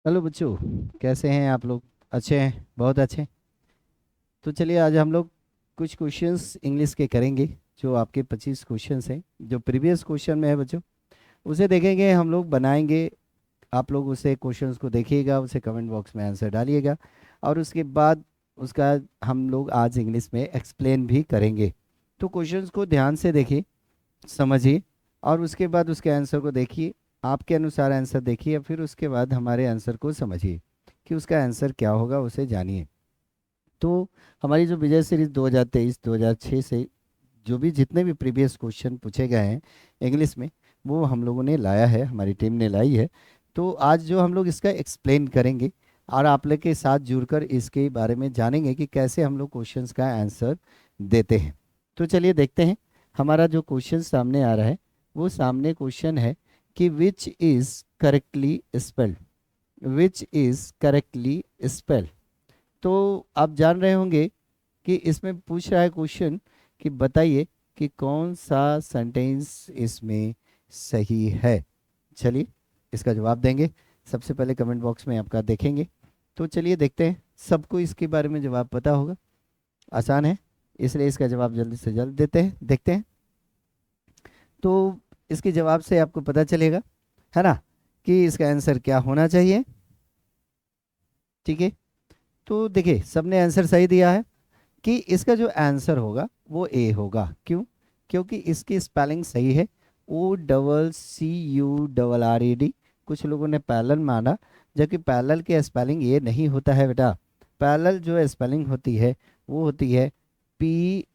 Hello बच्चों, कैसे हैं आप लोग? अच्छे हैं, बहुत अच्छे। तो चलिए आज हम लोग कुछ क्वेश्चंस इंग्लिश के करेंगे। जो आपके 25 क्वेश्चंस हैं, जो प्रीवियस क्वेश्चन में है बच्चों, उसे देखेंगे, हम लोग बनाएंगे। आप लोग उसे क्वेश्चंस को देखिएगा, उसे कमेंट बॉक्स में आंसर डालिएगा, और उसके बाद उसका हम लोग आज इंग्लिश में एक्सप्लेन भी करेंगे। तो क्वेश्चंस को ध्यान से देखिए, समझिए, और उसके बाद उसके आंसर को देखिए। आपके अनुसार आंसर देखिए, फिर उसके बाद हमारे आंसर को समझिए कि उसका आंसर क्या होगा, उसे जानिए। तो हमारी जो विजय सीरीज 2023-2006 से जो भी जितने भी प्रीवियस क्वेश्चन पूछे गए हैं इंग्लिश में, वो हम लोगों ने लाया है, हमारी टीम ने लाई है। तो आज जो हम लोग इसका एक्सप्लेन करेंगे, और आप लोग के साथ जुड़कर इसके बारे में जानेंगे कि कैसे हम लोग क्वेश्चंस का आंसर देते हैं। तो चलिए देखते हैं। हमारा जो क्वेश्चन सामने आ रहा है, वो सामने क्वेश्चन है कि which is correctly spelled. Which is correctly spelled. तो आप जान रहे होंगे कि इसमें पूछ रहा है क्वेश्चन कि बताइए कि कौन सा सेंटेंस इसमें सही है। चलिए इसका जवाब देंगे। सबसे पहले कमेंट बॉक्स में आपका देखेंगे। तो चलिए देखते हैं, सबको इसके बारे में जवाब पता होगा, आसान है, इसलिए इसका जवाब जल्दी से जल्द देते हैं, देखते हैं। तो इसके जवाब से आपको पता चलेगा, है ना, कि इसका आंसर क्या होना चाहिए। ठीक है, तो देखिए सबने आंसर सही दिया है कि इसका जो आंसर होगा वो ए होगा। क्यों? क्योंकि इसकी स्पेलिंग सही है, OCCURRED। कुछ लोगों ने पैरेलल माना, जबकि पैरेलल की स्पेलिंग ये नहीं होता है बेटा। पैरेलल जो स्पेलिंग होती है वो होती है PARALLEL,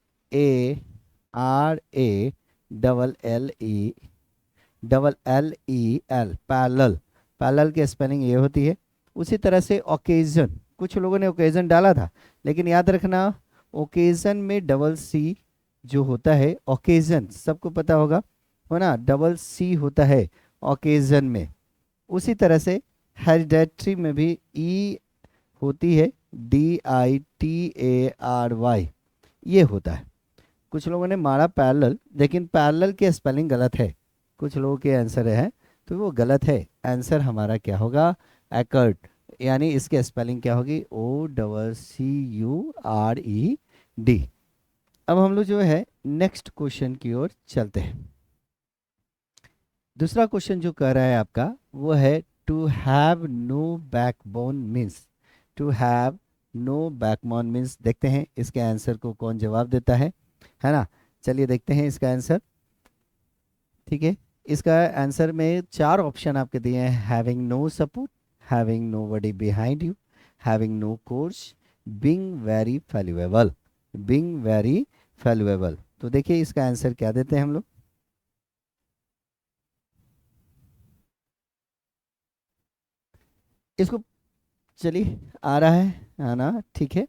पैरेलल। पैरेलल की स्पेलिंग ये होती है। उसी तरह से ओकेजन, कुछ लोगों ने ओकेजन डाला था, लेकिन याद रखना, ओकेजन में डबल सी जो होता है, ओकेजन सबको पता होगा, है ना, डबल सी होता है ओकेजन में। उसी तरह से हेरिडेटरी में भी ई होती है, DITARY, ये होता है। कुछ लोगों ने मारा पैरेलल, लेकिन पैरेलल की स्पेलिंग गलत है। कुछ लोगों के आंसर है तो वो गलत है। आंसर हमारा क्या होगा? एकर्ट, यानी इसकी स्पेलिंग क्या होगी? OCCURED। अब हम लोग जो है नेक्स्ट क्वेश्चन की ओर चलते हैं। दूसरा क्वेश्चन जो कह रहा है आपका, वो है to have no backbone means. To have no backbone means, देखते हैं इसके आंसर को कौन जवाब देता है ना। चलिए देखते हैं इसका आंसर। ठीक है, इसका आंसर में चार ऑप्शन आपके दिए हैं: having no support, having nobody behind you, having no course, being very valuable. Being very valuable. तो देखिए इसका आंसर क्या देते हैं हम लोग। इसको, चलिए, आ रहा है आना, ठीक है।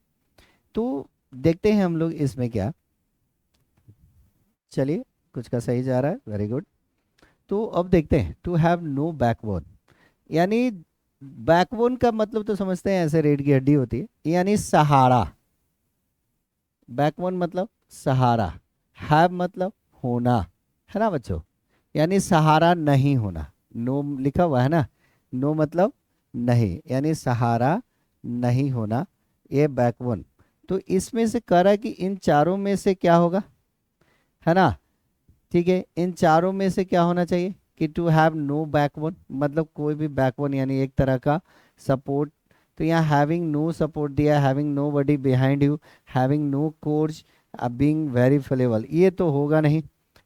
तो देखते हैं हम लोग इसमें क्या। चलिए, कुछ का सही जा रहा है, वेरी गुड। तो अब देखते हैं, टू हैव नो बैकबोन, यानी बैकबोन का मतलब तो समझते हैं, ऐसे रीढ़ की हड्डी होती है, यानी सहारा। बैकबोन मतलब सहारा, हैव मतलब होना, है ना बच्चों, यानी सहारा नहीं होना। नो लिखा हुआ है ना, नो मतलब नहीं, यानी सहारा नहीं होना, ये बैकबोन। तो इसमें से कह रहा है कि इन चारों में से क्या होगा, है ना। ठीक है, इन चारों में से क्या होना चाहिए कि टू हैव नो बैकबोन, मतलब कोई भी बैकबोन यानी एक तरह का सपोर्ट। तो यहाँ हैविंग नो सपोर्ट दिया, having no buddy behind you, having no course, being very flexible, ये तो होगा नहीं।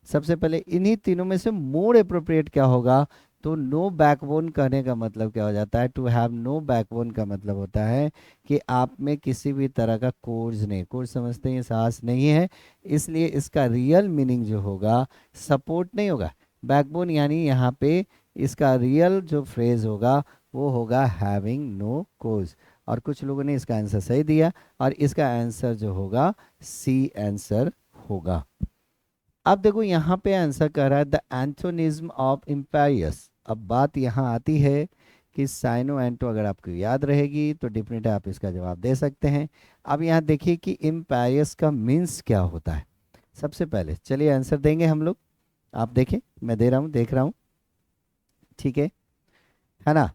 सबसे पहले इन्हीं तीनों में से मोर अप्रोप्रिएट क्या होगा? तो नो बैकबोन कहने का मतलब क्या हो जाता है? टू हैव नो बैकबोन का मतलब होता है कि आप में किसी भी तरह का कोर्स नहीं, कोर्स समझते हैं, साहस नहीं है। इसलिए इसका रियल मीनिंग जो होगा, सपोर्ट नहीं होगा, बैकबोन, यानी यहाँ पे इसका रियल जो फ्रेज होगा वो होगा हैविंग नो कोर्स। और कुछ लोगों ने इसका आंसर सही दिया, और इसका आंसर जो होगा सी आंसर होगा। अब देखो यहाँ पे आंसर कर रहा है द एंथोनिज्म ऑफ इम्पेरियस। अब बात यहाँ आती है कि साइनो एंटो अगर आपको याद रहेगी तो डिफिनेटली आप इसका जवाब दे सकते हैं। अब यहाँ देखिए कि इम्पेरियस का मीन्स क्या होता है। सबसे पहले चलिए आंसर देंगे हम लोग। आप देखें, मैं दे रहा हूँ, देख रहा हूँ, ठीक है ना।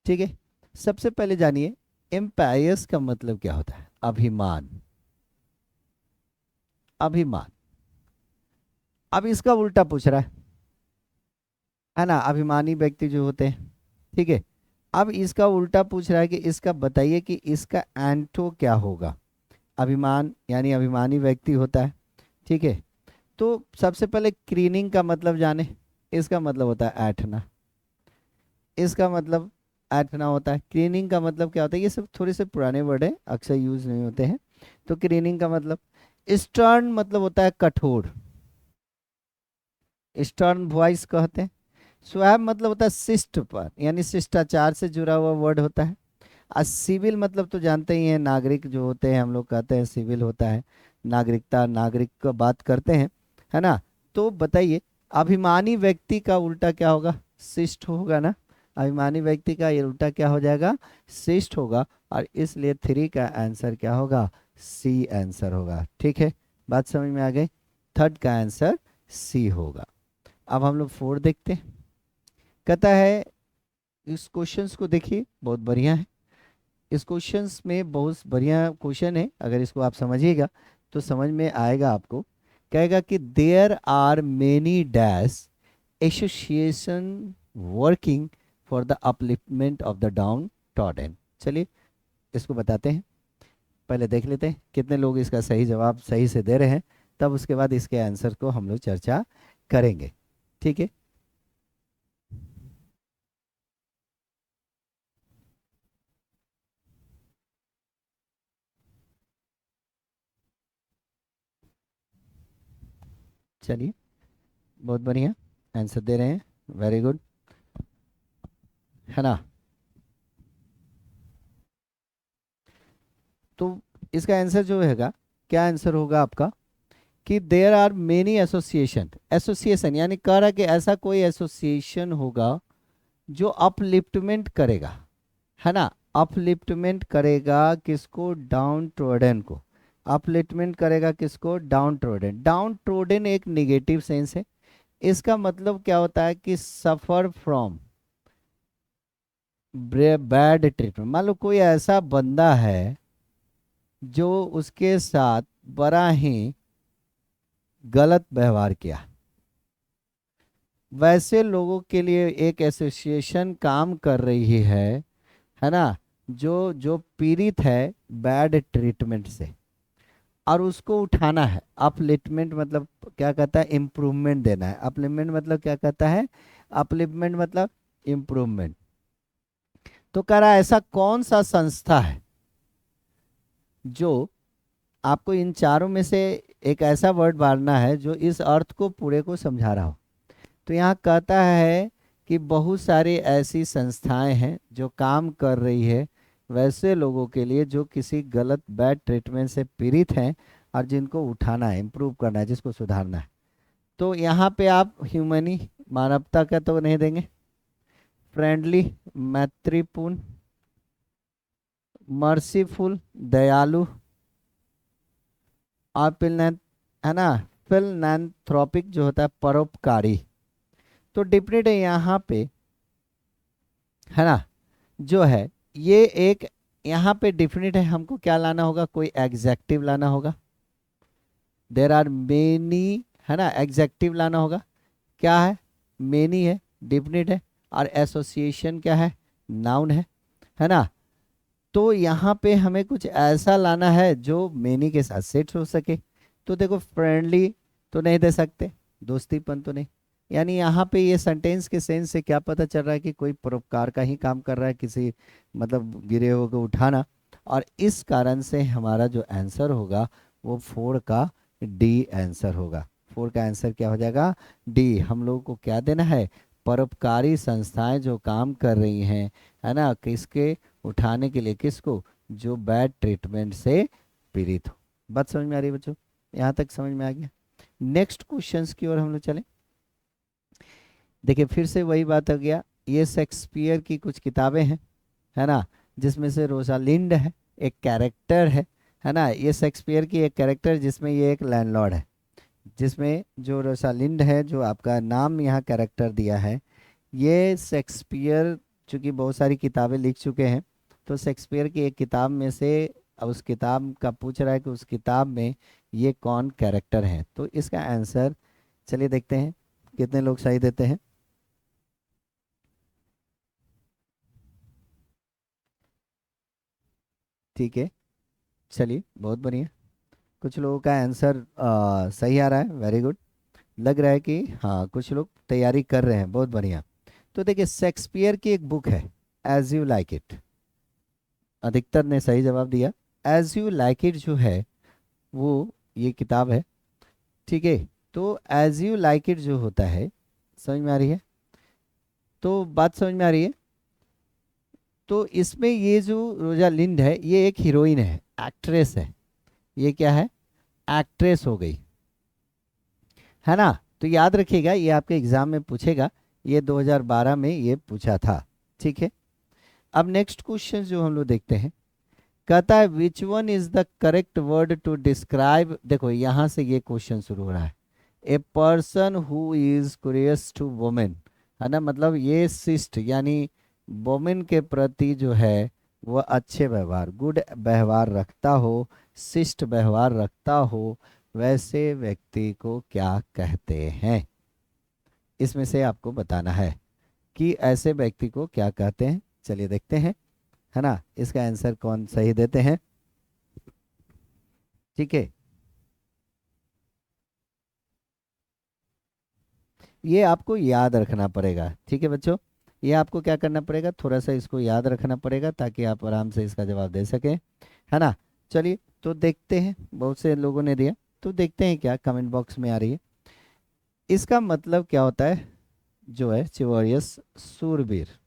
ठीक है, सबसे पहले जानिए एम्पायर्स का मतलब क्या होता है। अभिमान, अभिमान। अब इसका उल्टा पूछ रहा है ना, अभिमानी व्यक्ति जो होते हैं, ठीक है। अब इसका उल्टा पूछ रहा है कि इसका बताइए कि इसका एंटो क्या होगा। अभिमान यानी अभिमानी व्यक्ति होता है, ठीक है। तो सबसे पहले क्रीनिंग का मतलब जाने, इसका मतलब होता है ऐंठना, इसका मतलब ऐंठना होता है। क्रीनिंग का मतलब क्या होता है, ये सब थोड़े से पुराने वर्ड है, अक्सर यूज नहीं होते हैं। तो क्रीनिंग का मतलब, स्टर्न मतलब होता है कठोर, स्टर्न वॉइस कहते हैं। स्वैब मतलब होता है शिष्ट पर, यानी शिष्टाचार से जुड़ा हुआ वर्ड होता है। और सिविल मतलब तो जानते ही हैं, नागरिक जो होते हैं, हम लोग कहते हैं सिविल होता है, नागरिकता, नागरिक का बात करते हैं, है ना। तो बताइए अभिमानी व्यक्ति का उल्टा क्या होगा, शिष्ट होगा ना। अभिमानी व्यक्ति का ये उल्टा क्या हो जाएगा, शिष्ट होगा। और इसलिए थ्री का आंसर क्या होगा, सी आंसर होगा। ठीक है, बात समझ में आ गई। थर्ड का आंसर सी होगा। अब हम लोग फोर देखते हैं। कहता है, इस क्वेश्चंस को देखिए, बहुत बढ़िया है। इस क्वेश्चंस में बहुत बढ़िया क्वेश्चन है, अगर इसको आप समझिएगा तो समझ में आएगा आपको। कहेगा कि there are many dash association working for the upliftment of the downtrodden. चलिए इसको बताते हैं, पहले देख लेते हैं कितने लोग इसका सही जवाब सही से दे रहे हैं, तब उसके बाद इसके आंसर को हम लोग चर्चा करेंगे। ठीक है, चलिए बहुत बढ़िया आंसर दे रहे हैं, वेरी गुड, है ना। तो इसका आंसर जो हैगा, क्या आंसर होगा आपका, कि there are many association, association यानी कह रहा है कि ऐसा कोई एसोसिएशन होगा जो अपलिफ्टमेंट करेगा, है ना। अपलिफ्टमेंट करेगा किसको, डाउन ट्रोडन को। अपलिफ्टमेंट करेगा किसको, डाउन ट्रोडन। डाउन ट्रोडन एक निगेटिव सेंस है, इसका मतलब क्या होता है कि सफर फ्रॉम बैड ट्रीटमेंट। मान लो कोई ऐसा बंदा है जो उसके साथ बड़ा ही गलत व्यवहार किया, वैसे लोगों के लिए एक एसोसिएशन काम कर रही है ना, जो जो पीड़ित है बैड ट्रीटमेंट से, और उसको उठाना है। अपलिफ्टमेंट मतलब क्या कहता है, इम्प्रूवमेंट देना है। अपलिफ्टमेंट मतलब क्या कहता है, अपलिफ्टमेंट मतलब इम्प्रूवमेंट। तो कह रहा है ऐसा कौन सा संस्था है जो, आपको इन चारों में से एक ऐसा वर्ड मारना है जो इस अर्थ को पूरे को समझा रहा हो। तो यहाँ कहता है कि बहुत सारी ऐसी संस्थाएं हैं जो काम कर रही है वैसे लोगों के लिए जो किसी गलत बैड ट्रीटमेंट से पीड़ित हैं, और जिनको उठाना है, इम्प्रूव करना है, जिसको सुधारना है। तो यहाँ पे आप ह्यूमनी, मानवता का तो नहीं देंगे, फ्रेंडली, मैत्रीपूर्ण, मर्सीफुल, दयालु, और है ना, फिलनैंथ्रोपिक जो होता है परोपकारी। तो डिफरेंट है यहाँ पे, है ना, जो है ये एक, यहाँ पे डिफिनिट है, हमको क्या लाना होगा, कोई एग्जेक्टिव लाना होगा। देर आर मेनी, है ना, एग्जेक्टिव लाना होगा। क्या है, मेनी है, डिफिनिट है, और एसोसिएशन क्या है, नाउन है ना। तो यहाँ पे हमें कुछ ऐसा लाना है जो मेनी के साथ सेट हो सके। तो देखो फ्रेंडली तो नहीं दे सकते, दोस्तीपन तो नहीं। यानी यहाँ पे ये सेंटेंस के सेंस से क्या पता चल रहा है कि कोई परोपकार का ही काम कर रहा है, किसी मतलब गिरे हुए को उठाना। और इस कारण से हमारा जो आंसर होगा वो फोर का डी आंसर होगा। फोर का आंसर क्या हो जाएगा, डी। हम लोगों को क्या देना है, परोपकारी संस्थाएं जो काम कर रही हैं, है ना, किसके उठाने के लिए, किसको, जो बैड ट्रीटमेंट से पीड़ित हो। बात समझ में आ रही है बच्चों, यहाँ तक समझ में आ गया। नेक्स्ट क्वेश्चंस की ओर हम लोग चलें। देखिए फिर से वही बात हो गया, ये शेक्सपियर की कुछ किताबें हैं, है ना, जिसमें से रोसालिंड है, एक कैरेक्टर है ना। ये शेक्सपियर की एक कैरेक्टर जिसमें ये एक लैंडलॉर्ड है, जिसमें जो रोसालिंड है, जो आपका नाम यहाँ कैरेक्टर दिया है, ये शेक्सपियर चूंकि बहुत सारी किताबें लिख चुके हैं, तो शेक्सपियर की एक किताब में से, अब उस किताब का पूछ रहा है कि उस किताब में ये कौन कैरेक्टर है। तो इसका आंसर चलिए देखते हैं कितने लोग सही देते हैं। ठीक है, चलिए बहुत बढ़िया। कुछ लोगों का आंसर सही आ रहा है, वेरी गुड। लग रहा है कि हाँ कुछ लोग तैयारी कर रहे हैं, बहुत बढ़िया। तो देखिए शेक्सपियर की एक बुक है, एज यू लाइक इट। अधिकतर ने सही जवाब दिया। एज यू लाइक इट जो है वो ये किताब है। ठीक है, तो एज यू लाइक इट जो होता है, समझ में आ रही है? तो बात समझ में आ रही है? तो इसमें ये जो रोजा लिंड है ये एक हीरोइन है, एक्ट्रेस है। ये क्या है? एक्ट्रेस हो गई, है ना? तो याद रखिएगा, ये आपके एग्जाम में पूछेगा। ये 2012 में ये पूछा था। ठीक है, अब नेक्स्ट क्वेश्चन जो हम लोग देखते हैं, कहता है which one is the correct word to describe. देखो यहां से ये क्वेश्चन शुरू हो रहा है। A person who is curious to women, है ना? मतलब ये शिष्ट यानी वुमेन के प्रति जो है वह अच्छे व्यवहार, गुड व्यवहार रखता हो, शिष्ट व्यवहार रखता हो, वैसे व्यक्ति को क्या कहते हैं? इसमें से आपको बताना है कि ऐसे व्यक्ति को क्या कहते हैं। चलिए देखते हैं, है ना? इसका आंसर कौन सही देते हैं? ठीक है, ये आपको याद रखना पड़ेगा। ठीक है बच्चों, ये आपको क्या करना पड़ेगा, थोड़ा सा इसको याद रखना पड़ेगा ताकि आप आराम से इसका जवाब दे सकें, है ना? चलिए तो देखते हैं, बहुत से लोगों ने दिया, तो देखते हैं क्या कमेंट बॉक्स में आ रही है। इसका मतलब क्या होता है जो है चिवरियस, सूरवीर।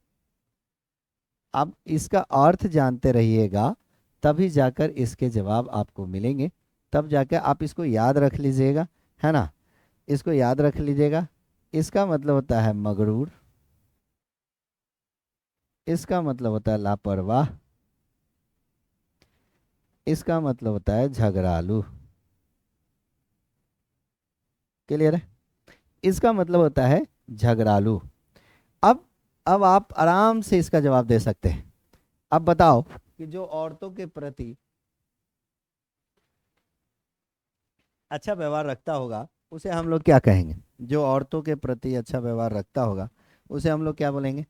आप इसका अर्थ जानते रहिएगा, तभी जाकर इसके जवाब आपको मिलेंगे। तब जाकर आप इसको याद रख लीजिएगा, है ना? इसको याद रख लीजिएगा। इसका मतलब होता है मगरूर, इसका मतलब होता है लापरवाह, इसका मतलब होता है झगड़ालू। क्लियर है? इसका मतलब होता है झगड़ालू। अब अब आप आराम से इसका जवाब दे सकते हैं। अब बताओ कि जो औरतों के प्रति अच्छा व्यवहार रखता होगा उसे हम लोग क्या कहेंगे? जो औरतों के प्रति अच्छा व्यवहार रखता होगा उसे हम लोग क्या बोलेंगे?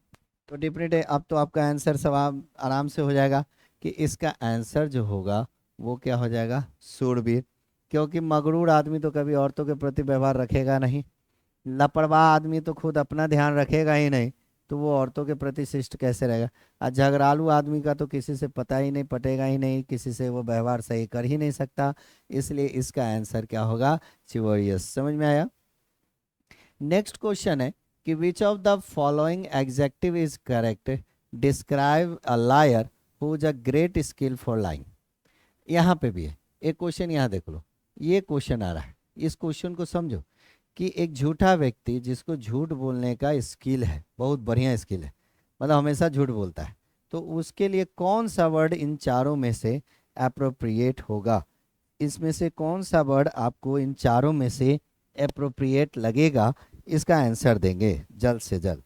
तो डिफरेंट है। अब तो आपका आंसर सवाल आराम से हो जाएगा कि इसका आंसर जो होगा वो क्या हो जाएगा? सूरबीर। क्योंकि मगरूर आदमी तो कभी औरतों के प्रति व्यवहार रखेगा नहीं, लापरवाह आदमी तो खुद अपना ध्यान रखेगा ही नहीं, तो वो औरतों के प्रति शिष्ट कैसे रहेगा? और झगड़ालू आदमी का तो किसी से पता ही नहीं, पटेगा ही नहीं, किसी से वो व्यवहार सही कर ही नहीं सकता। इसलिए इसका आंसर क्या होगा? चिवरियस। समझ में आया? नेक्स्ट क्वेश्चन है कि which of the following executive is correct, describe a liar who is a great skill for lying. यहाँ पे भी है एक क्वेश्चन, यहाँ देख लो, ये क्वेश्चन आ रहा है। इस क्वेश्चन को समझो कि एक झूठा व्यक्ति जिसको झूठ बोलने का स्किल है, बहुत बढ़िया स्किल है, मतलब हमेशा झूठ बोलता है, तो उसके लिए कौन सा वर्ड इन चारों में से अप्रोप्रिएट होगा? इसमें से कौन सा वर्ड आपको इन चारों में से अप्रोप्रिएट लगेगा? इसका आंसर देंगे जल्द से जल्द।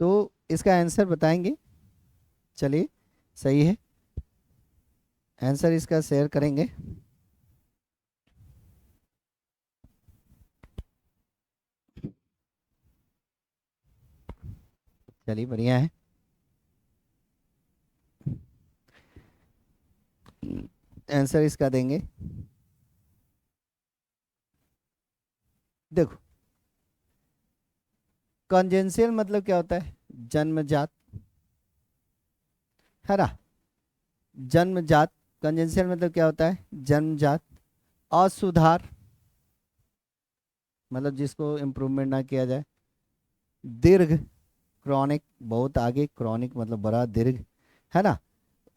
तो इसका आंसर बताएंगे? चलिए, सही है, आंसर इसका शेयर करेंगे। चलिए बढ़िया है, आंसर इसका देंगे। देखो, कॉन्जेंशियल मतलब क्या होता है? जन्मजात, है ना? जन्मजात। कंजेंशियल मतलब क्या होता है? जन्मजात। असुधार मतलब जिसको इम्प्रूवमेंट ना किया जाए। दीर्घ, क्रॉनिक, बहुत आगे, क्रॉनिक मतलब बड़ा, दीर्घ, है ना?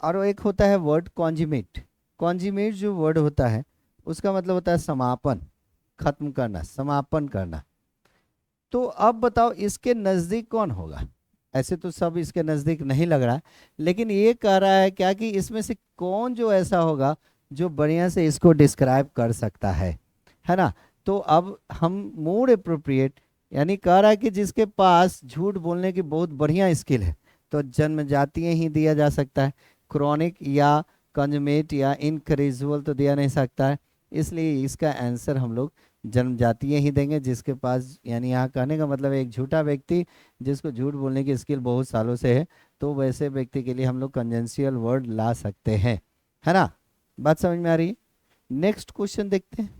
और वो एक होता है वर्ड कॉन्जिमेट। कॉन्जिमेट जो वर्ड होता है उसका मतलब होता है समापन, खत्म करना, समापन करना। तो अब बताओ इसके नजदीक कौन होगा? ऐसे तो सब इसके नज़दीक नहीं लग रहा है, लेकिन ये कह रहा है क्या कि इसमें से कौन जो ऐसा होगा जो बढ़िया से इसको डिस्क्राइब कर सकता है ना। तो अब हम मोर अप्रोप्रिएट, यानी कह रहा है कि जिसके पास झूठ बोलने की बहुत बढ़िया स्किल है, तो जन्मजातीय ही दिया जा सकता है, क्रॉनिक या कंजमेट या इनकरेजुअल तो दिया नहीं सकता है। इसलिए इसका आंसर हम लोग जन्मजातीय ही देंगे, जिसके पास, यानी यहाँ कहने का मतलब एक झूठा व्यक्ति जिसको झूठ बोलने की स्किल बहुत सालों से है, तो वैसे व्यक्ति के लिए हम लोग कंजेंशियल वर्ड ला सकते हैं, है ना। बात समझ में आ रही है। नेक्स्ट क्वेश्चन देखते हैं।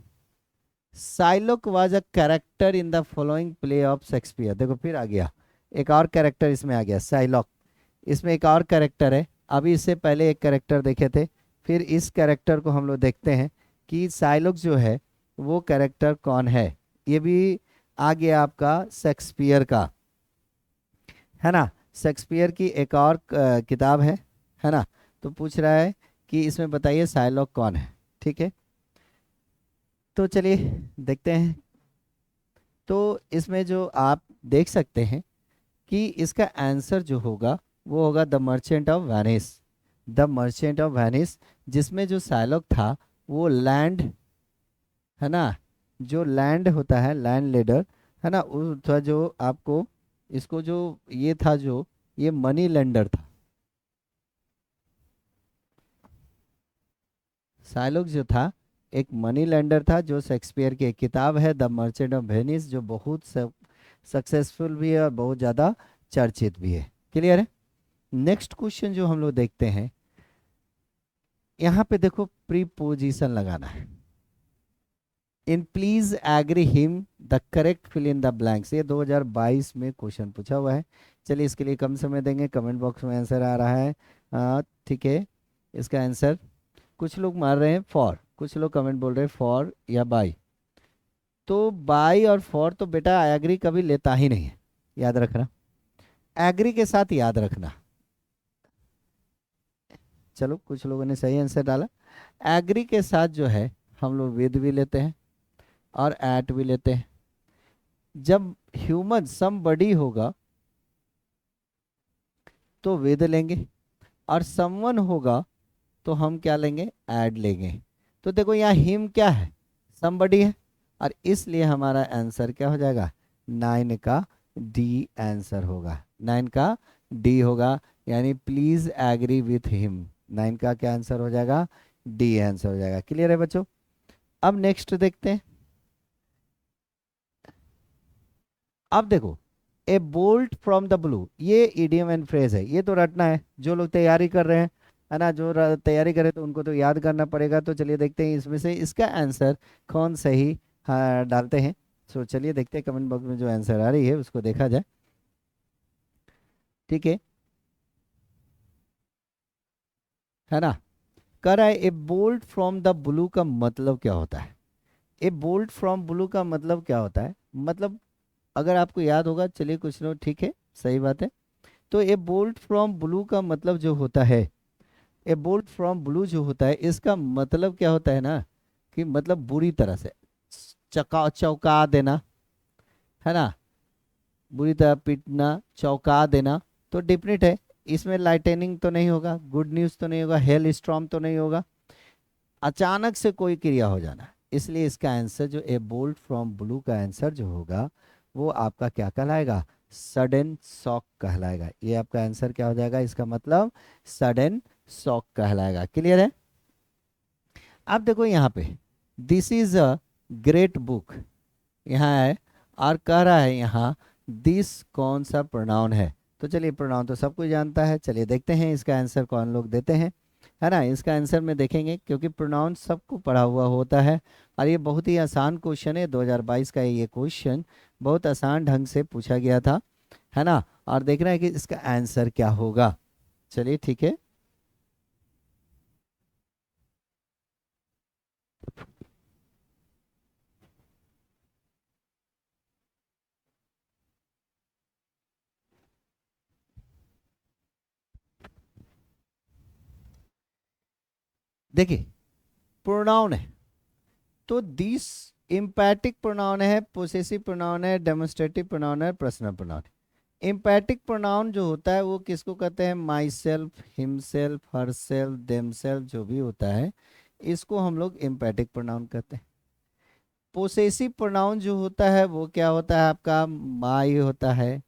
Shylock was a character in the following play of Shakespeare. देखो फिर आ गया एक और कैरेक्टर, इसमें आ गया साइलॉक। इसमें एक और कैरेक्टर है, अभी इससे पहले एक कैरेक्टर देखे थे, फिर इस कैरेक्टर को हम लोग देखते हैं कि साइलॉक जो है वो कैरेक्टर कौन है। ये भी आ गया आपका शेक्सपियर का, है ना। शेक्सपियर की एक और किताब है ना। तो पूछ रहा है कि इसमें बताइए साइलॉक कौन है, ठीक है। तो चलिए देखते हैं। तो इसमें जो आप देख सकते हैं कि इसका आंसर जो होगा वो होगा the merchant of Venice. The merchant of Venice, जिसमें जो साइलॉक था वो लैंड, है ना, जो लैंड होता है लैंड लेडर, है ना, वो था जो आपको इसको जो ये था, जो ये मनी लेंडर था। साइलॉक जो था एक मनी लेंडर था, जो शेक्सपियर की एक किताब है द मर्चेंट ऑफ वेनिस, जो बहुत सक्सेसफुल भी है और बहुत ज़्यादा चर्चित भी है। क्लियर है। नेक्स्ट क्वेश्चन जो हम लोग देखते हैं, यहाँ पे देखो प्रीपोजिशन लगाना है। In please agree him the correct fill in the blanks, ये 2022 में क्वेश्चन पूछा हुआ है। चलिए इसके लिए कम समय देंगे, कमेंट बॉक्स में आंसर आ रहा है, ठीक है। इसका आंसर कुछ लोग मार रहे हैं फॉर, कुछ लोग कमेंट बोल रहे हैं फॉर या बाई। तो बाई और फॉर तो बेटा एग्री कभी लेता ही नहीं है, याद रखना। एग्री के साथ याद रखना। चलो कुछ लोगों ने सही आंसर डाला। एग्री के साथ जो है हम लोग विद भी लेते हैं और एट भी लेते हैं। जब ह्यूमन समबडी होगा तो विद लेंगे, और समवन होगा तो हम क्या लेंगे, ऐड लेंगे। तो देखो यहाँ हिम क्या है, समबडी है, और इसलिए हमारा आंसर क्या हो जाएगा, 9 का डी आंसर होगा। 9 का डी होगा, यानी प्लीज एग्री विथ हिम। 9 का क्या आंसर हो जाएगा, डी आंसर हो जाएगा। क्लियर है बच्चों। अब नेक्स्ट देखते हैं। अब देखो ए बोल्ट फ्रॉम द ब्लू, ये इडियम एंड फ्रेज है, ये तो रटना है। जो लोग तैयारी कर रहे हैं, है ना, जो तैयारी कर रहे हैं तो उनको तो याद करना पड़ेगा। तो चलिए देखते हैं इसमें से इसका आंसर कौन सही, हाँ, डालते हैं। सो चलिए देखते हैं कमेंट बॉक्स में जो आंसर आ रही है उसको देखा जाए, ठीक है ना। कह रहा है ए बोल्ट फ्रॉम द ब्लू का मतलब क्या होता है। ए बोल्ट फ्रॉम ब्लू का मतलब क्या होता है, मतलब अगर आपको याद होगा, चलिए कुछ लोग, ठीक है, सही बात है। तो ए बोल्ट फ्रॉम ब्लू का मतलब जो होता है, ए बोल्ट फ्रॉम ब्लू जो होता है, इसका मतलब क्या होता है ना, कि मतलब बुरी तरह से चका चौंका देना, है ना, बुरी तरह पीटना, चौंका देना। तो डिफिनेट है, इसमें लाइटनिंग तो नहीं होगा, गुड न्यूज़ तो नहीं होगा, हेल स्टॉर्म तो नहीं होगा, अचानक से कोई क्रिया हो जाना। इसलिए इसका आंसर जो ए बोल्ट फ्रॉम ब्लू का आंसर जो होगा वो आपका क्या कहलाएगा, सडन शॉक कहलाएगा। ये आपका आंसर क्या हो जाएगा, इसका मतलब सडन शॉक कहलाएगा। क्लियर है। अब देखो यहाँ पे this is a great book, यहाँ है, और कह रहा है यहाँ दिस कौन सा प्रोनाउन है। तो चलिए प्रोनाउन तो सब कोई जानता है, चलिए देखते हैं इसका आंसर कौन लोग देते हैं, है ना। इसका आंसर में देखेंगे, क्योंकि प्रोनाउन सबको पढ़ा हुआ होता है, और ये बहुत ही आसान क्वेश्चन है। 2022 का ये क्वेश्चन बहुत आसान ढंग से पूछा गया था, है ना। और देख रहे हैं कि इसका आंसर क्या होगा। चलिए ठीक है। देखिए प्रोनाउन है, तो दिस इम्पैटिक प्रोनाउन है, पोसेसिव प्रोनाउन है, डेमोन्स्ट्रेटिव प्रोनाउन है, पर्सनल प्रोनाउन है। एम्पैटिक प्रोनाउन जो होता है वो किसको कहते हैं? My self, himself, her self, them self, जो भी होता है इसको हम लोग एम्पैटिक प्रोनाउन कहते हैं। पोसेसिव प्रोनाउन जो होता है वो क्या होता है आपका? माई होता है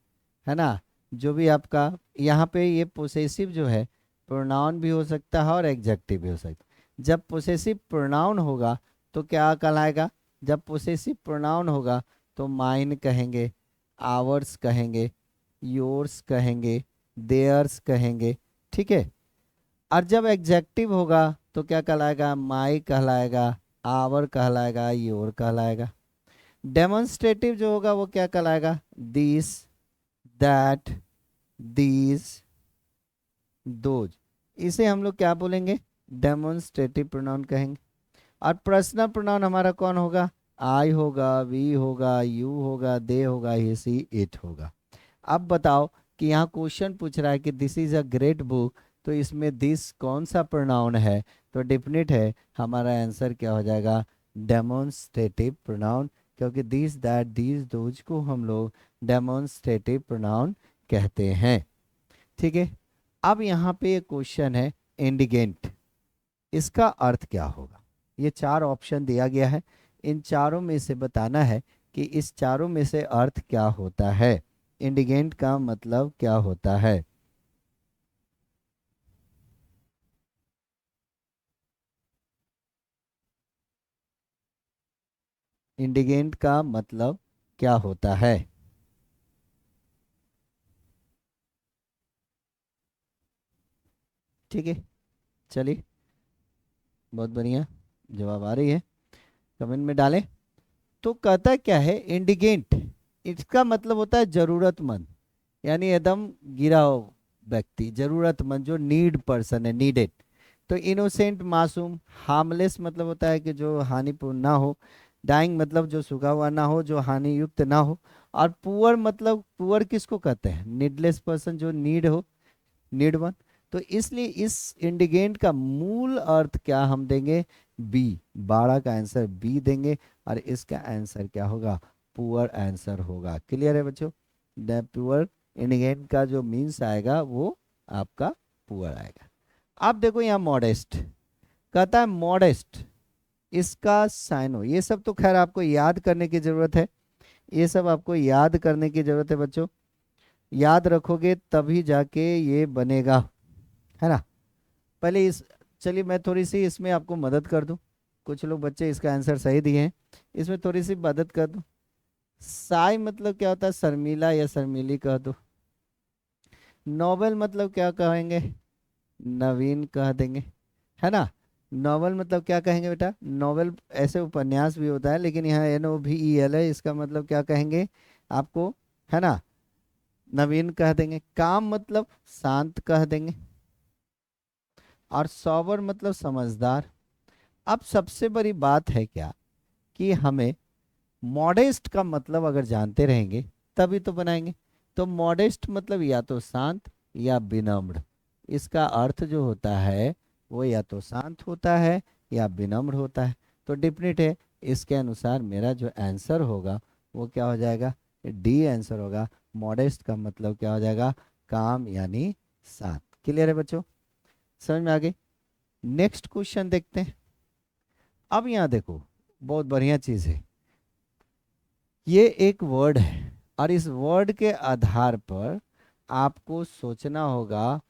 ना। जो भी आपका यहाँ पे ये पोसेसिव जो है प्रोनाउन भी हो सकता है और एग्जेक्टिव भी हो सकता है। जब पोसेसिव प्रोनाउन होगा तो क्या कहलाएगा? जब पोसेसिव प्रोनाउन होगा तो माइन कहेंगे, आवर्स कहेंगे, योर्स कहेंगे, देयर्स कहेंगे, ठीक है। और जब एग्जेक्टिव होगा तो क्या कहलाएगा? माई कहलाएगा, आवर कहलाएगा, योर कहलाएगा। डेमोन्स्ट्रेटिव जो होगा वो क्या कहलाएगा? This, that, these, those. इसे हम लोग क्या बोलेंगे? डेमोन्स्ट्रेटिव प्रोनाउन कहेंगे। और पर्सनल प्रोनाउन हमारा कौन होगा? आई होगा, वी होगा, यू होगा, दे होगा, ही सी इट होगा। अब बताओ कि यहाँ क्वेश्चन पूछ रहा है कि this is a great book, तो इसमें दिस कौन सा प्रोनाउन है? तो डेफिनेट है हमारा आंसर क्या हो जाएगा? डेमोन्स्ट्रेटिव प्रोनाउन, क्योंकि दिस, दैट, दीज, दोज को हम लोग डेमोन्स्ट्रेटिव प्रोनाउन कहते हैं, ठीक है। अब यहाँ पे एक क्वेश्चन है, इंडिगेंट, इसका अर्थ क्या होगा? ये चार ऑप्शन दिया गया है, इन चारों में से बताना है कि इस चारों में से अर्थ क्या होता है, इंडिगेंट का मतलब क्या होता है। इंडिगेंट का मतलब क्या होता है? ठीक है, चलिए, बहुत बढ़िया, जवाब आ रही है, कमेंट में डालें। तो कहता क्या है इंडिगेंट? इसका मतलब होता है जरूरतमंद, यानी एकदम गिरा हो व्यक्ति, जरूरतमंद, जो नीड पर्सन है, नीडेड। तो इनोसेंट, मासूम। हार्मलेस मतलब होता है कि जो हानिपूर्ण ना हो। डाइंग मतलब जो सूखा हुआ ना हो, जो हानि युक्त ना हो। और पुअर मतलब, पुअर किसको कहते हैं? नीडलेस पर्सन, जो नीड हो, नीड वन। तो इसलिए इस इंडिगेंट का मूल अर्थ क्या हम देंगे? बी, 12 का आंसर बी देंगे। और इसका आंसर क्या होगा? पुअर आंसर होगा। क्लियर है बच्चों? द पुअर, इंडिगेंट का जो मीन्स आएगा वो आपका पुअर आएगा। अब देखो यहाँ मॉडेस्ट, कहता है मॉडेस्ट, इसका साइनो, ये सब तो खैर आपको याद करने की जरूरत है, ये सब आपको याद करने की जरूरत है बच्चों, याद रखोगे तभी जाके ये बनेगा, है ना। पहले इस, चलिए मैं थोड़ी सी इसमें आपको मदद कर दूं, कुछ लोग बच्चे इसका आंसर सही दिए हैं, इसमें थोड़ी सी मदद कर दूं। साई मतलब क्या होता है? शर्मीला या शर्मीली कह दो। नोवेल मतलब क्या कहेंगे? नवीन कह देंगे, है ना। नॉवल मतलब क्या कहेंगे बेटा? नॉवल ऐसे उपन्यास भी होता है, लेकिन यहाँ NOVEL है, इसका मतलब क्या कहेंगे आपको, है ना, नवीन कह देंगे। काम मतलब शांत कह देंगे। और सॉबर मतलब समझदार। अब सबसे बड़ी बात है क्या, कि हमें मॉडेस्ट का मतलब अगर जानते रहेंगे तभी तो बनाएंगे। तो मॉडेस्ट मतलब या तो शांत या विनम्र, इसका अर्थ जो होता है वो या तो शांत होता है या विनम्र होता है। तो डिफिनिट है, इसके अनुसार मेरा जो आंसर होगा वो क्या हो जाएगा? डी आंसर होगा। मॉडेस्ट का मतलब क्या हो जाएगा? काम यानी शांत। क्लियर है बच्चों? समझ में आ गई? नेक्स्ट क्वेश्चन देखते हैं। अब यहाँ देखो, बहुत बढ़िया चीज है, ये एक वर्ड है और इस वर्ड के आधार पर आपको सोचना होगा,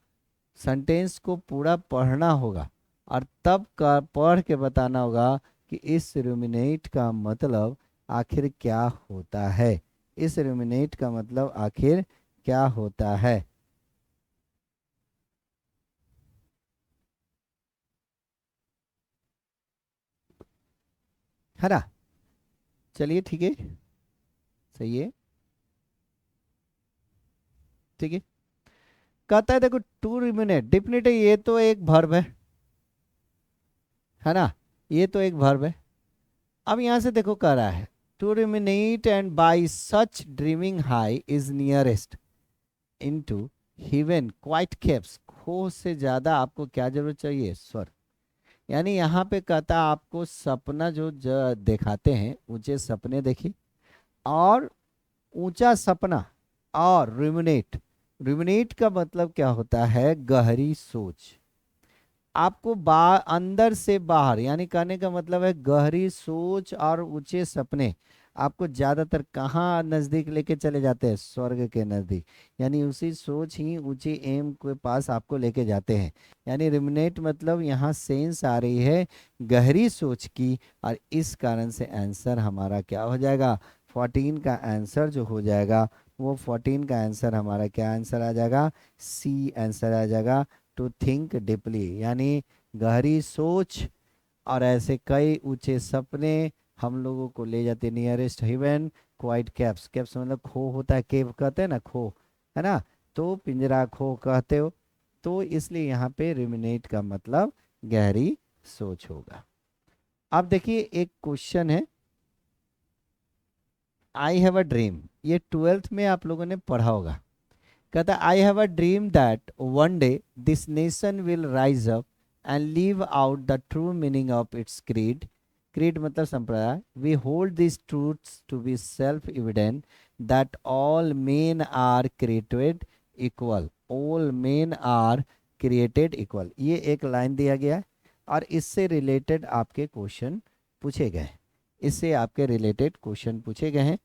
सेंटेंस को पूरा पढ़ना होगा और तब का पढ़ के बताना होगा कि इस रुमिनेट का मतलब आखिर क्या होता है। इस रुमिनेट का मतलब आखिर क्या होता है ना। चलिए ठीक है, सही है, ठीक है। कहता है देखो, टू रुमिनेट, डिफिनेट है, ये तो एक वर्ब है ना, ये तो एक वर्ब है। अब यहां से देखो कह रहा है, to ruminate and by such dreaming high is nearest into heaven quite caves. खो से ज्यादा आपको क्या जरूरत चाहिए? स्वर। यानी यहाँ पे कहता है आपको सपना जो दिखाते हैं, ऊंचे सपने देखिए, और ऊंचा सपना और रुमिनेट, रुमिनेट का मतलब क्या होता है, गहरी सोच। आपको अंदर से बाहर, यानी कहने का मतलब है गहरी सोच और ऊंचे सपने आपको ज्यादातर कहाँ नजदीक लेके चले जाते हैं, स्वर्ग के नजदीक। यानी उसी सोच ही ऊंची एम के पास आपको लेके जाते हैं। यानी रिमिनेट मतलब यहाँ सेंस आ रही है गहरी सोच की, और इस कारण से आंसर हमारा क्या हो जाएगा, 14 का आंसर जो हो जाएगा वो 14 का आंसर हमारा क्या आंसर आ जाएगा, सी आंसर आ जाएगा, टू थिंक डीपली, यानी गहरी सोच और ऐसे कई ऊंचे सपने हम लोगों को ले जाते nearest heaven, quite caves, caves मतलब खो होता है, केव कहते हैं ना खो, है ना, तो पिंजरा खो कहते हो। तो इसलिए यहाँ पे रिमिनेट का मतलब गहरी सोच होगा। अब देखिए एक क्वेश्चन है, आई हैव अ ड्रीम, ये ट्वेल्थ में आप लोगों ने पढ़ा होगा। कहता I have a dream that one day this nation will rise up and live out the true meaning of its creed, creed मतलब संप्रदाय, we hold this truths to be self evident that all men are created equal, all men are created equal, ये एक line दिया गया है और इससे related आपके क्वेश्चन पूछे गए हैं, इससे आपके रिलेटेड क्वेश्चन पूछे गए हैं।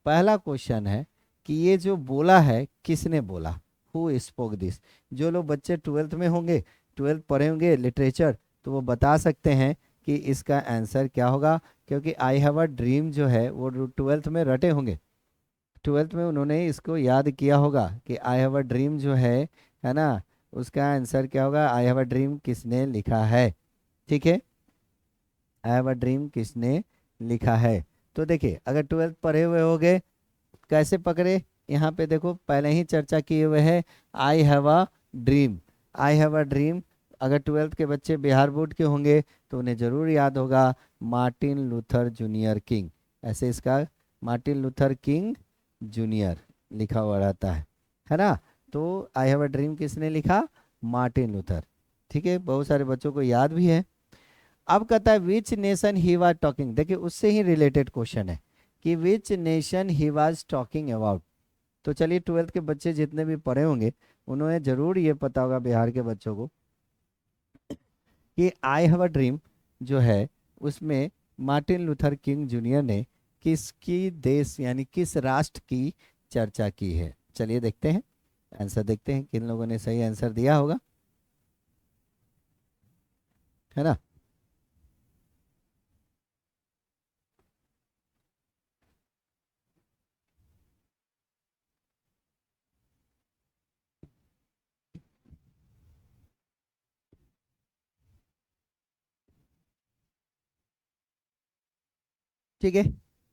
पहला क्वेश्चन है कि ये जो बोला है किसने बोला, हु स्पोक दिस। जो लोग बच्चे ट्वेल्थ में होंगे, ट्वेल्थ पढ़े होंगे लिटरेचर, तो वो बता सकते हैं कि इसका आंसर क्या होगा, क्योंकि आई हैव अ ड्रीम जो है वो ट्वेल्थ में रटे होंगे, ट्वेल्थ में उन्होंने इसको याद किया होगा कि आई हैव अ ड्रीम जो है ना, उसका आंसर क्या होगा, आई हैव अ ड्रीम किसने लिखा है, ठीक है, आई हैव अ ड्रीम किसने लिखा है। तो देखिए अगर ट्वेल्थ पढ़े हुए होंगे कैसे पकड़े, यहाँ पे देखो पहले ही चर्चा किए हुए है, I have a dream, I have a dream. अगर ट्वेल्थ के बच्चे बिहार बोर्ड के होंगे तो उन्हें जरूर याद होगा मार्टिन लूथर जूनियर किंग, ऐसे इसका मार्टिन लूथर किंग जूनियर लिखा हुआ रहता है ना। तो आई हैव अ ड्रीम किसने लिखा, मार्टिन लूथर, ठीक है, बहुत सारे बच्चों को याद भी है। अब कहता है which nation he was talking, देखिए उससे ही रिलेटेड क्वेश्चन है कि which nation he was talking about. तो चलिए ट्वेल्थ के बच्चे जितने भी पढ़े होंगे उन्हें जरूर ये पता होगा बिहार के बच्चों को कि आई हैव अ ड्रीम जो है उसमें मार्टिन लूथर किंग जूनियर ने किसकी देश यानी किस राष्ट्र की चर्चा की है। चलिए देखते हैं आंसर, देखते हैं किन लोगों ने सही आंसर दिया होगा, है ना। ठीक है,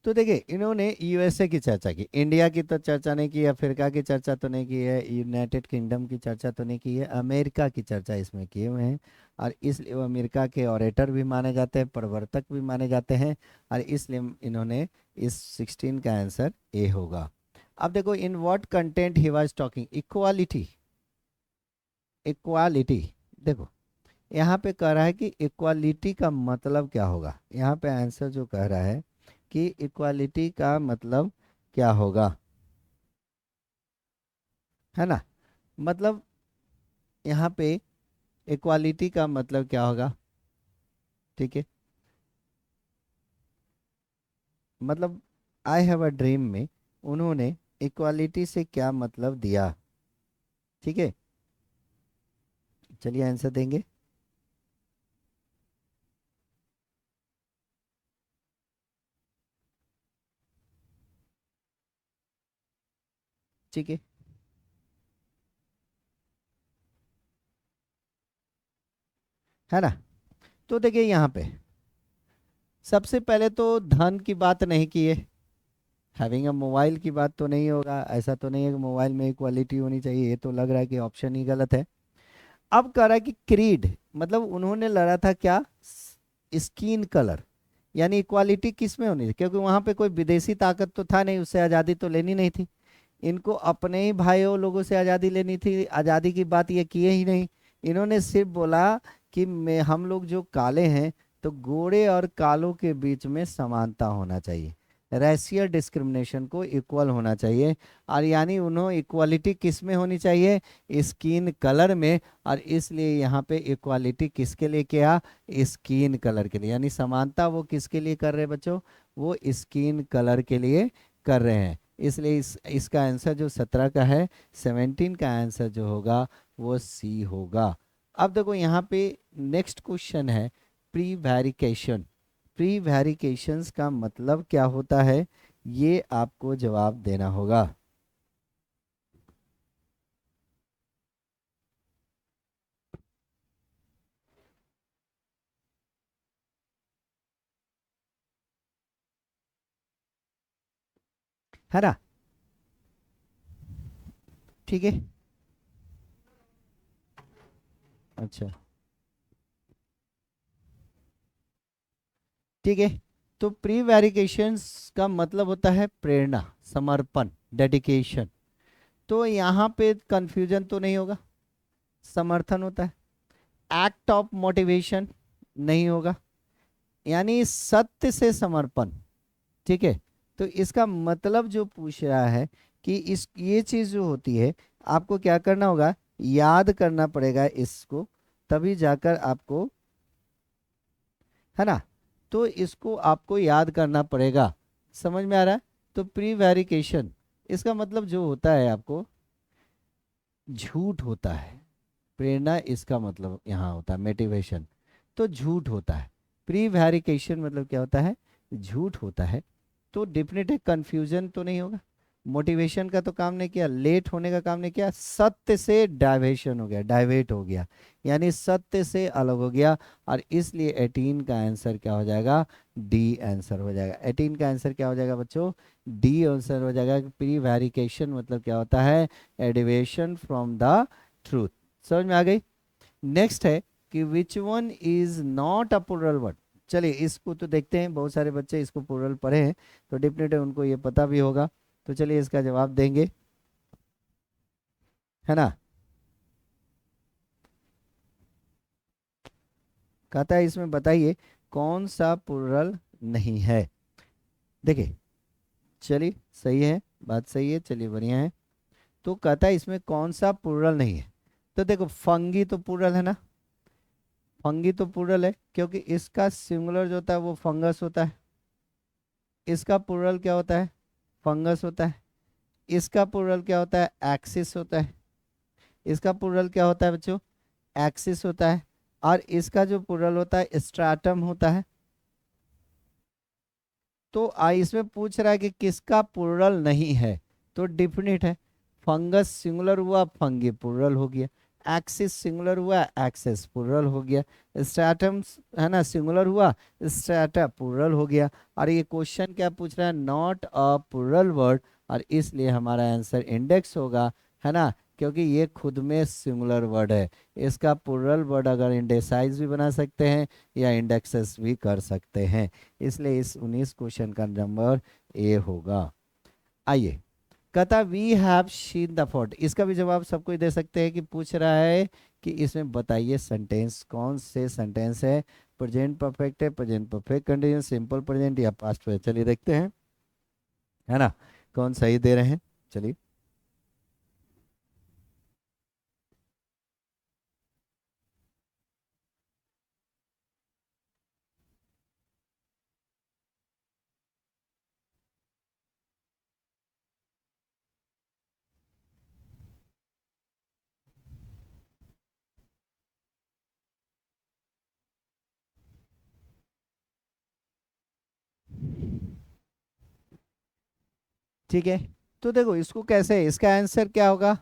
तो देखिए इन्होंने यूएसए की चर्चा की, इंडिया की तो चर्चा नहीं की, अफ्रीका की चर्चा तो नहीं की है, यूनाइटेड किंगडम की चर्चा तो नहीं की है, अमेरिका की चर्चा इसमें किए हुए हैं। और इसलिए वो अमेरिका के ऑरेटर भी माने जाते हैं, प्रवर्तक भी माने जाते हैं, और इसलिए इन्होंने इस 16 का आंसर ए होगा। अब देखो in what content he was talking, equality, equality, देखो यहाँ पे कह रहा है कि इक्वालिटी का मतलब क्या होगा, यहाँ पे आंसर जो कह रहा है कि इक्वालिटी का मतलब क्या होगा, है ना, मतलब यहाँ पे इक्वालिटी का मतलब क्या होगा, ठीक है, मतलब आई हैव अ ड्रीम में उन्होंने इक्वालिटी से क्या मतलब दिया, ठीक है, चलिए आंसर देंगे, ठीक है ना। तो देखिए यहाँ पे सबसे पहले तो धन की बात नहीं की है, हैविंग अ मोबाइल की बात तो नहीं होगा, ऐसा तो नहीं है कि मोबाइल में इक्वालिटी होनी चाहिए, ये तो लग रहा है कि ऑप्शन ही गलत है। अब कह रहा है कि क्रीड, मतलब उन्होंने लड़ा था क्या, स्किन कलर, यानी इक्वालिटी किस में होनी थी, क्योंकि वहां पे कोई विदेशी ताकत तो था नहीं, उससे आज़ादी तो लेनी नहीं थी, इनको अपने ही भाइयों लोगों से आज़ादी लेनी थी, आज़ादी की बात ये किए ही नहीं। इन्होंने सिर्फ बोला कि मैं हम लोग जो काले हैं तो गोरे और कालों के बीच में समानता होना चाहिए, रेशियल डिस्क्रिमिनेशन को इक्वल होना चाहिए। और यानी उन्होंने इक्वालिटी किस में होनी चाहिए, स्किन कलर में। और इसलिए यहाँ पे इक्वालिटी किसके लिए किया, स्किन कलर के लिए। यानी समानता वो किसके लिए कर रहे हैं बच्चों, वो स्किन कलर के लिए कर रहे हैं। इसलिए इसका आंसर जो 17 का है, 17 का आंसर जो होगा वो सी होगा। अब देखो यहाँ पे नेक्स्ट क्वेश्चन है प्रीवैरिकेशन। प्रीवैरिकेशंस का मतलब क्या होता है, ये आपको जवाब देना होगा। है ना, ठीक है। अच्छा, ठीक है। तो प्रीवैरिकेशंस का मतलब होता है प्रेरणा, समर्पण, डेडिकेशन। तो यहाँ पे कंफ्यूजन तो नहीं होगा, समर्थन होता है। एक्ट ऑफ मोटिवेशन नहीं होगा, यानी सत्य से समर्पण। ठीक है। तो इसका मतलब जो पूछ रहा है कि इस ये चीज जो होती है, आपको क्या करना होगा, याद करना पड़ेगा इसको, तभी जाकर आपको, है ना। तो इसको आपको याद करना पड़ेगा, समझ में आ रहा है। तो प्रीवैरिकेशन इसका मतलब जो होता है आपको, झूठ होता है। प्रेरणा इसका मतलब यहाँ होता है मोटिवेशन, तो झूठ होता है। प्रीवैरिकेशन मतलब क्या होता है, झूठ होता है। तो डेफिनेटली कंफ्यूजन तो नहीं होगा। मोटिवेशन का तो काम नहीं किया, लेट होने का काम नहीं किया, सत्य से डाइवेशन हो गया, डाइवेट हो गया, यानी सत्य से अलग हो गया। और इसलिए 18 का आंसर क्या हो जाएगा, डी आंसर हो जाएगा। 18 का आंसर क्या हो जाएगा बच्चों, डी आंसर हो जाएगा। प्री वेरिकेशन मतलब क्या होता है, एडिवेशन फ्रॉम द ट्रूथ। समझ में आ गई। नेक्स्ट है कि which one is not a plural word. चलिए इसको तो देखते हैं, बहुत सारे बच्चे इसको प्लूरल पढ़े हैं, तो डेफिनेटली उनको ये पता भी होगा। तो चलिए इसका जवाब देंगे, है ना। कहता है इसमें बताइए कौन सा प्लूरल नहीं है। देखिए, चलिए सही है, बात सही है, चलिए बढ़िया है। तो कहता है इसमें कौन सा प्लूरल नहीं है। तो देखो फंगी तो प्लूरल है ना, फंगी तो प्लूरल है क्योंकि इसका सिंगुलर जो होता है वो फंगस होता है। इसका प्लूरल क्या होता है, फंगस होता है। इसका प्लूरल क्या होता है, एक्सिस होता है। इसका प्लूरल क्या होता है बच्चों, एक्सिस होता है। और इसका जो प्लूरल होता है स्ट्राटम होता है। तो इसमें पूछ रहा है कि किसका प्लूरल नहीं है, तो डिफिनिट है। फंगस सिंगुलर हुआ, फंगी प्लूरल हो गया। एक्सिस सिंगुलर हुआ, एक्सेस प्लूरल हो गया। स्ट्रैटम है ना, सिंगुलर हुआ, स्ट्रैटा प्लूरल हो गया। और ये क्वेश्चन क्या पूछ रहा है, नॉट अ प्लूरल वर्ड। और इसलिए हमारा आंसर इंडेक्स होगा, है ना, क्योंकि ये खुद में सिंगुलर वर्ड है। इसका प्लूरल वर्ड अगर इंडेसाइज भी बना सकते हैं या इंडेक्सेस भी कर सकते हैं। इसलिए इस 19 क्वेश्चन का नंबर ए होगा। आइए, कहता we have seen the fort. इसका भी जवाब सबको ही दे सकते हैं कि पूछ रहा है कि इसमें बताइए सेंटेंस कौन से सेंटेंस है। प्रेजेंट परफेक्ट है, present perfect condition, simple present या पास्ट प्रेजेंट। चलिए देखते हैं, है ना, कौन सही दे रहे हैं। चलिए, ठीक है। तो देखो इसको कैसे, इसका आंसर क्या होगा,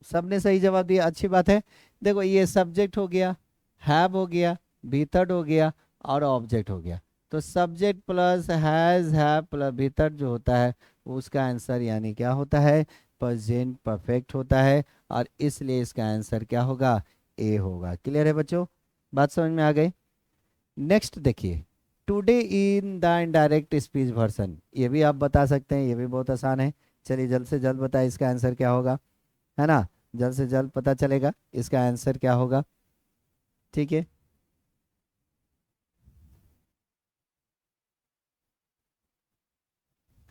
सबने सही जवाब दिया, अच्छी बात है। देखो ये सब्जेक्ट हो गया, हैव हो गया, भीतर हो गया, और ऑब्जेक्ट हो गया। तो subject plus has have plus भीतर जो होता है, उसका आंसर यानी क्या होता है, प्रेजेंट परफेक्ट होता है। और इसलिए इसका आंसर क्या होगा, ए होगा। क्लियर है बच्चों, बात समझ में आ गई। नेक्स्ट देखिए, today in the indirect speech version, ये भी आप बता सकते हैं, ये भी बहुत आसान है। चलिए जल्द से जल्द बताए इसका आंसर क्या होगा, है ना, जल्द से जल्द पता चलेगा इसका आंसर क्या होगा। ठीक है,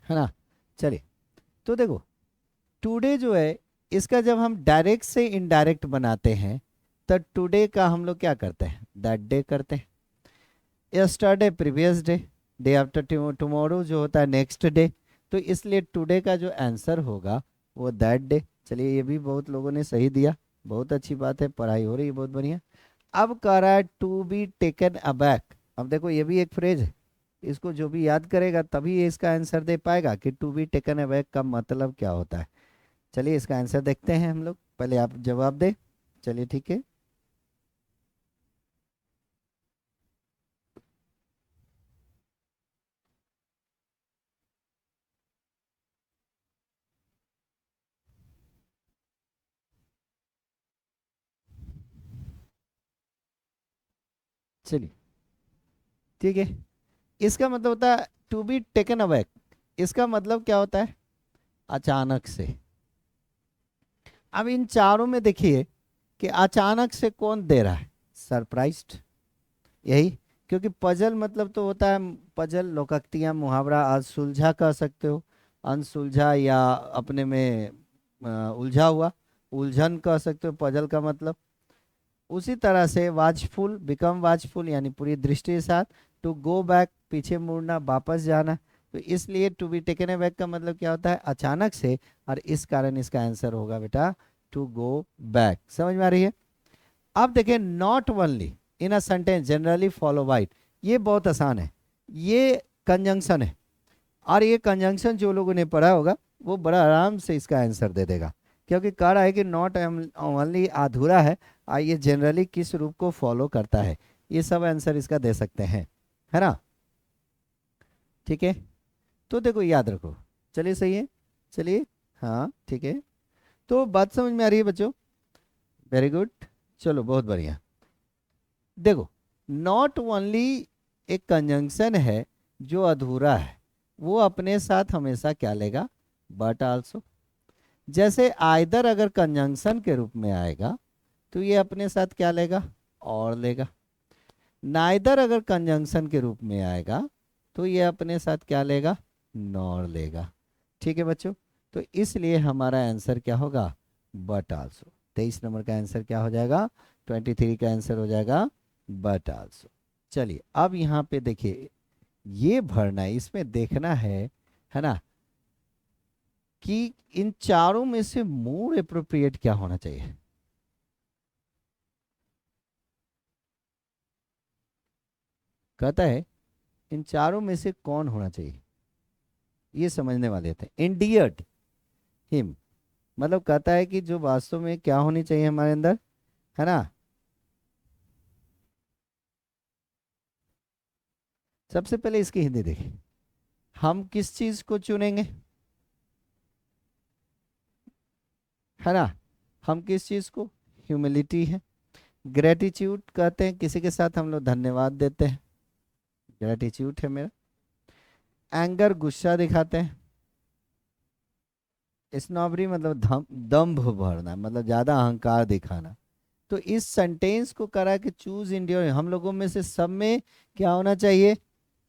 है ना। चलिए, तो देखो टुडे जो है, इसका जब हम डायरेक्ट से इनडायरेक्ट बनाते हैं तो टुडे का हम लोग क्या करते हैं, दैट डे करते हैं। Yesterday previous day, day after tomorrow जो होता है नेक्स्ट डे। तो इसलिए टुडे का जो आंसर होगा वो दैट डे। चलिए, ये भी बहुत लोगों ने सही दिया, बहुत अच्छी बात है, पढ़ाई हो रही है बहुत बढ़िया। अब कह रहा है टू बी टेकन अबैक। अब देखो ये भी एक फ्रेज है, इसको जो भी याद करेगा तभी ये इसका आंसर दे पाएगा कि टू बी टेकन अबैक का मतलब क्या होता है। चलिए इसका आंसर देखते हैं हम लोग, पहले आप जवाब दे। चलिए ठीक है। चलिए ठीक है, इसका मतलब होता है टू बी टेकन अबैक। इसका मतलब क्या होता है, अचानक से। अब इन चारों में देखिए कि अचानक से कौन दे रहा है, सरप्राइज्ड, यही। क्योंकि पजल मतलब तो होता है, पजल लोकोक्तियाँ मुहावरा, आज सुलझा कह सकते हो, अनसुलझा, या अपने में उलझा हुआ, उलझन कह सकते हो पजल का मतलब। उसी तरह से वाचफुल, बिकम वाचफुल यानी पूरी दृष्टि के साथ। टू गो बैक, पीछे मुड़ना, वापस जाना। तो इसलिए to be taken aback का मतलब क्या होता है, अचानक से। और इस कारण इसका आंसर होगा बेटा टू गो बैक। समझ में आ रही है। अब देखें, not only in a sentence generally follow by it, ये बहुत आसान है। ये कंजंक्शन है, और ये कंजंक्शन जो लोगों ने पढ़ा होगा वो बड़ा आराम से इसका आंसर दे देगा। क्योंकि कह रहा है कि नॉट ओनली अधूरा है, और ये जनरली किस रूप को फॉलो करता है, ये सब आंसर इसका दे सकते हैं, है ना। ठीक है, तो देखो याद रखो। चलिए सही है। चलिए, हाँ ठीक है, तो बात समझ में आ रही है बच्चों। वेरी गुड, चलो बहुत बढ़िया। देखो, नॉट ओनली एक कंजंक्शन है जो अधूरा है, वो अपने साथ हमेशा क्या लेगा, बट आल्सो। जैसे आइदर अगर कंजंक्शन के रूप में आएगा तो ये अपने साथ क्या लेगा, और लेगा। नाइदर अगर कंजंक्शन के रूप में आएगा तो ये अपने साथ क्या लेगा, नॉर लेगा। ठीक है बच्चों, तो इसलिए हमारा आंसर क्या होगा, बट आल्सो। 23 नंबर का आंसर क्या हो जाएगा, 23 का आंसर हो जाएगा बट आल्सो। चलिए अब यहाँ पे देखिए, ये भरना है, इसमें देखना है ना, कि इन चारों में से मोर अप्रोप्रिएट क्या होना चाहिए। कहता है इन चारों में से कौन होना चाहिए, ये समझने वाले थे। इंडियड हिम, मतलब कहता है कि जो वास्तव में क्या होनी चाहिए हमारे अंदर, है ना। सबसे पहले इसकी हिंदी देखिए, हम किस चीज को चुनेंगे, है ना। हम किस चीज को, ह्यूमिलिटी है। ग्रेटिट्यूड कहते हैं किसी के साथ हम लोग धन्यवाद देते हैं, ग्रेटिट्यूड है मेरा। एंगर गुस्सा दिखाते हैं। स्नॉबरी मतलब दम्भ भरना, मतलब ज्यादा अहंकार दिखाना। तो इस सेंटेंस को करा कि चूज इंडिया, हम लोगों में से सब में क्या होना चाहिए,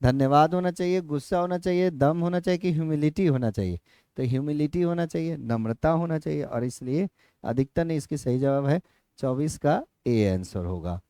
धन्यवाद होना चाहिए, गुस्सा होना चाहिए, दम होना चाहिए, कि ह्यूमिलिटी होना चाहिए। तो ह्यूमिलिटी होना चाहिए, नम्रता होना चाहिए, और इसलिए अधिकतर ने इसकी सही जवाब है 24 का ए आंसर होगा।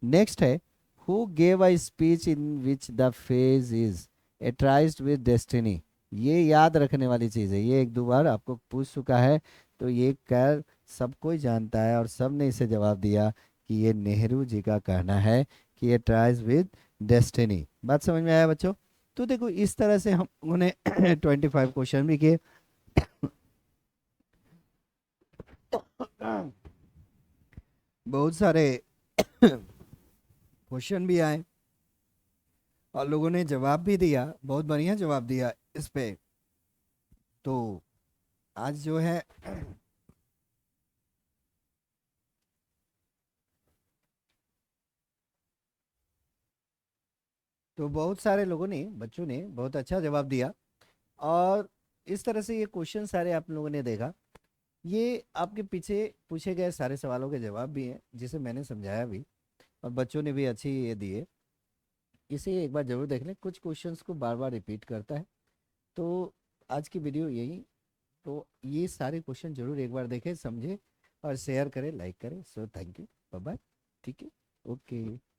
नेक्स्ट है, who gave a speech in which the phase is a tryst with destiny. ये याद रखने वाली चीज़ है, ये एक दो बार आपको पूछ चुका है। तो ये खैर सब कोई जानता है, और सब ने इसे जवाब दिया कि ये नेहरू जी का कहना है कि ये ट्राइज विद डेस्टिनी। बात समझ में आया बच्चों। तो देखो इस तरह से हम उन्होंने 25 क्वेश्चन भी किए। बहुत सारे क्वेश्चन भी आए, और लोगों ने जवाब भी दिया, बहुत बढ़िया जवाब दिया इस पे। तो आज जो है तो बहुत सारे लोगों ने, बच्चों ने बहुत अच्छा जवाब दिया। और इस तरह से ये क्वेश्चन सारे आप लोगों ने देखा, ये आपके पीछे पूछे गए सारे सवालों के जवाब भी हैं, जिसे मैंने समझाया भी, और बच्चों ने भी अच्छी ये दिए। इसे एक बार जरूर देख लें, कुछ क्वेश्चंस को बार बार रिपीट करता है। तो आज की वीडियो यही। तो ये सारे क्वेश्चन जरूर एक बार देखें, समझे और शेयर करें, लाइक करें। So thank you, bye bye. ठीक है, ओके।